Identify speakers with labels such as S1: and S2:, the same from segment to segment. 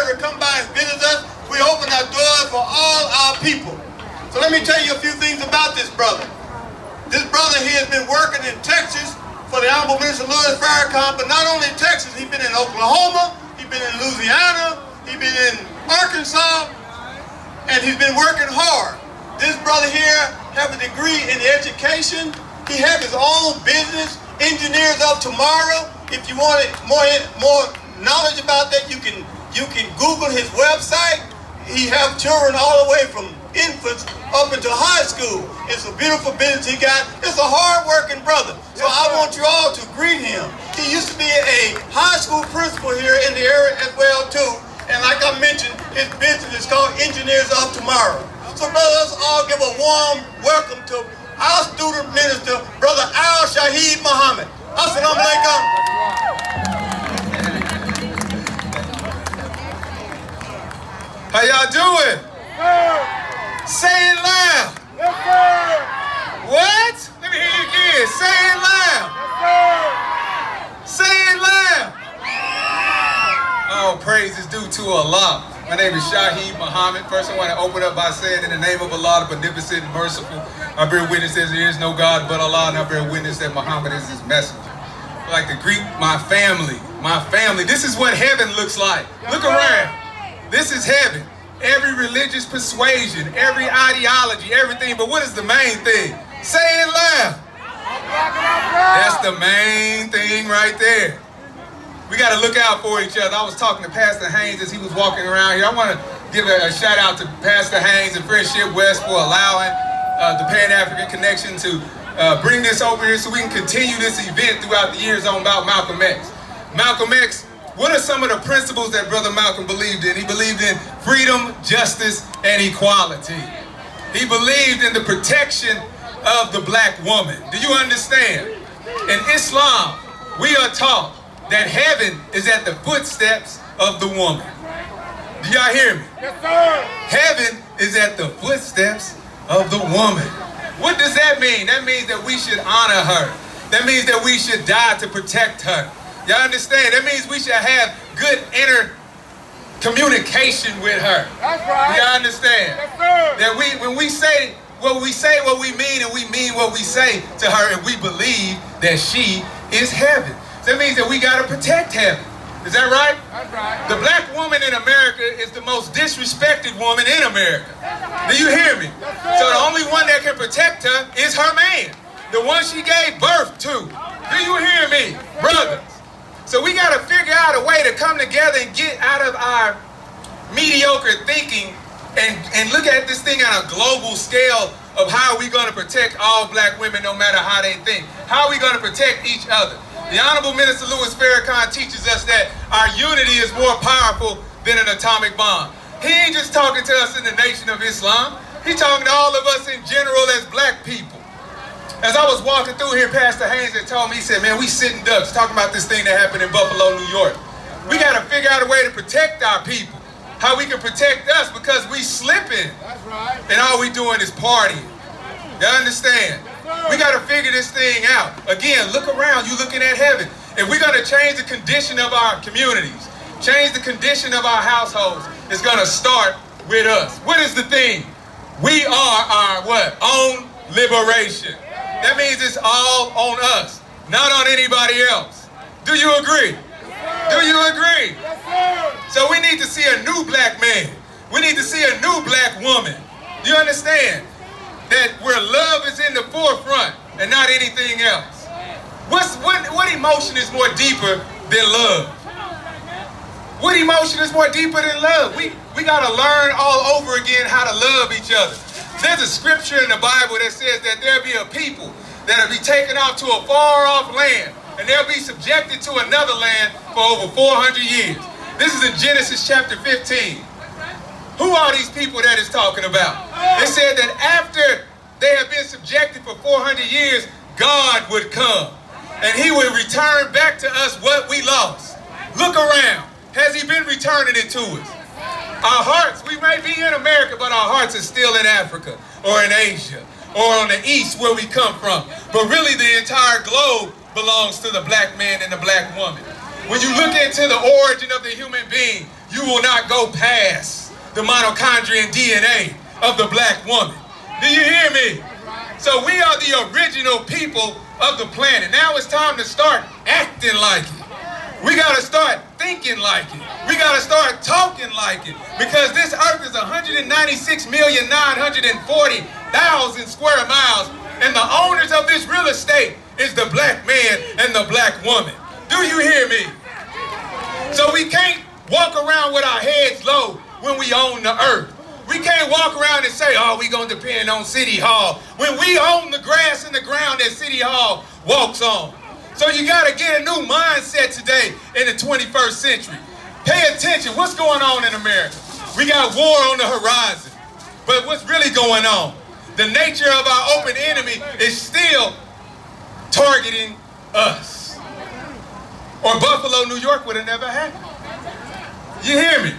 S1: ever come by and visit us, we open our doors for all our people. So let me tell you a few things about this brother. This brother here has been working in Texas for the Honorable Minister Louis Farrakhan, but not only in Texas, he's been in Oklahoma, he's been in Louisiana, he's been in Arkansas, and he's been working hard. This brother here has a degree in education. He has his own business, Engineers of Tomorrow. If you want more knowledge about that, you can Google his website. He has children all the way from infants up into high school. It's a beautiful business he got. It's a hard-working brother. So I want you all to greet him. He used to be a high school principal here in the area as well too. And like I mentioned, his business is called Engineers of Tomorrow. So brothers, let's all give a warm welcome to our student minister, Brother Al Shaheed Muhammad. Assalamu alaikum.
S2: How y'all doing? Say it loud.
S3: Yes, sir.
S2: What? Let me hear you again. Say it loud.
S3: Yes,
S2: Say it loud. Oh, praise is due to Allah. My name is Shaheed Muhammad. First, I want to open up by saying, in the name of Allah, the beneficent and merciful, I bear witness that there is no God but Allah, and I bear witness that Muhammad is his messenger. I'd like to greet my family. My family. This is what heaven looks like. Look around. This is heaven. Every religious persuasion, every ideology, everything. But what is the main thing? Say it loud. That's the main thing right there. We got to look out for each other. I was talking to Pastor Haynes as he was walking around here. I want to give a shout out to Pastor Haynes and Friendship West for allowing the Pan-African Connection to bring this over here so we can continue this event throughout the years on about Malcolm X. Malcolm X, what are some of the principles that Brother Malcolm believed in? He believed in freedom, justice, and equality. He believed in the protection of the black woman. Do you understand? In Islam, we are taught that heaven is at the footsteps of the woman. Do y'all hear me?
S3: Yes, sir.
S2: Heaven is at the footsteps of the woman. What does that mean? That means that we should honor her. That means that we should die to protect her. Y'all understand? That means we should have good inner communication with her.
S3: That's right.
S2: Y'all understand?
S3: Yes, sir.
S2: That when we say what we mean, and we mean what we say to her, and we believe that she is heaven. So that means that we got to protect heaven. Is that right?
S3: That's right.
S2: The black woman in America is the most disrespected woman in America. Do you hear me?
S3: Yes, sir.
S2: So the only one that can protect her is her man, the one she gave birth to. Do you hear me, brothers? So we got to figure out a way to come together and get out of our mediocre thinking and look at this thing on a global scale of how are we going to protect all black women no matter how they think. How are we going to protect each other? The Honorable Minister Louis Farrakhan teaches us that our unity is more powerful than an atomic bomb. He ain't just talking to us in the Nation of Islam. He's talking to all of us in general as black people. As I was walking through here, Pastor Haynes had told me, he said, man, we sitting ducks talking about this thing that happened in Buffalo, New York. We got to figure out a way to protect our people. How we can protect us because we slipping.
S3: That's right.
S2: And all we doing is partying. You understand? We got to figure this thing out. Again, look around. You looking at heaven. If we're going to change the condition of our communities, change the condition of our households, it's going to start with us. What is the thing? We are our what? Own liberation. That means it's all on us, not on anybody else. Do you agree? Do you agree?
S3: Yes, sir.
S2: So we need to see a new black man. We need to see a new black woman. Do you understand? That where love is in the forefront and not anything else. What emotion is more deeper than love? What emotion is more deeper than love? We got to learn all over again how to love each other. There's a scripture in the Bible that says that there'll be a people that'll be taken off to a far-off land, and they'll be subjected to another land for over 400 years. This is in Genesis chapter 15. Who are these people that it's talking about? They said that after they have been subjected for 400 years, God would come, and he would return back to us what we lost. Look around. Has he been returning it to us? Our hearts, we may be in America, but our hearts are still in Africa or in Asia or on the East where we come from. But really the entire globe belongs to the black man and the black woman. When you look into the origin of the human being, you will not go past the mitochondrial DNA of the black woman. Do you hear me? So we are the original people of the planet. Now it's time to start acting like it. We gotta start thinking like it. We gotta start talking like it. Because this earth is 196,940,000 square miles. And the owners of this real estate is the black man and the black woman. Do you hear me? So we can't walk around with our heads low when we own the earth. We can't walk around and say, oh, we gonna depend on City Hall, when we own the grass and the ground that City Hall walks on. So you gotta get a new mindset today in the 21st century. Pay attention, what's going on in America? We got war on the horizon, but what's really going on? The nature of our open enemy is still targeting us. Or Buffalo, New York would have never happened. You hear me?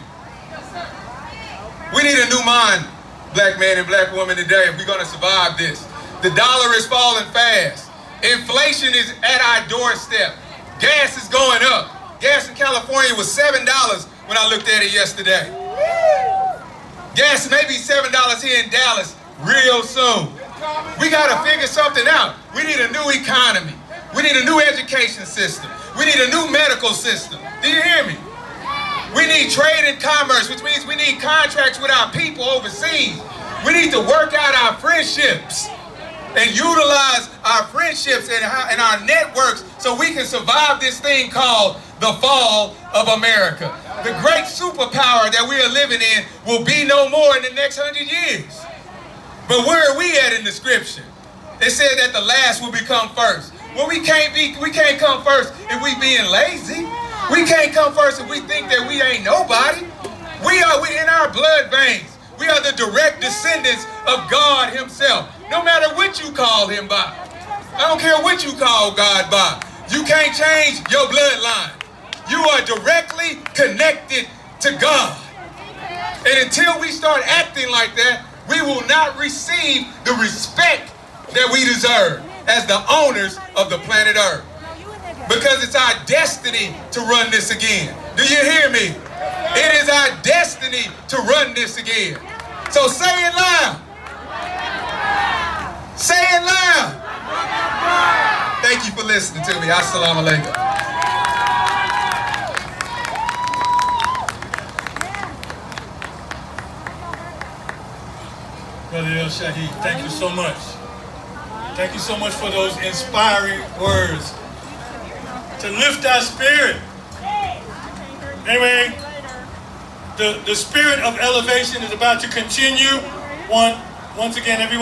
S2: We need a new mind, black man and black woman today, if we're gonna survive this. The dollar is falling fast. Inflation is at our doorstep. Gas is going up. Gas in California was $7 when I looked at it yesterday. Gas may be $7 here in Dallas real soon. We gotta figure something out. We need a new economy. We need a new education system. We need a new medical system. Do you hear me? We need trade and commerce, which means we need contracts with our people overseas. We need to work out our friendships and utilize our friendships and our networks so we can survive this thing called the fall of America. The great superpower that we are living in will be no more in the next 100 years. But where are we at in the scripture? It said that the last will become first. Well, we can't come first if we being lazy. We can't come first if we think that we ain't nobody. We in our blood veins. We are the direct descendants of God himself. No matter what you call him by. I don't care what you call God by. You can't change your bloodline. You are directly connected to God. And until we start acting like that, we will not receive the respect that we deserve as the owners of the planet Earth. Because it's our destiny to run this again. Do you hear me? It is our destiny to run this again. So say it loud. Say it loud. Thank you for listening to me. Assalamu alaikum.
S4: Brother El Shahid, thank you so much. Thank you so much for those inspiring words to lift our spirit. Anyway, the spirit of elevation is about to continue. Once again, everyone.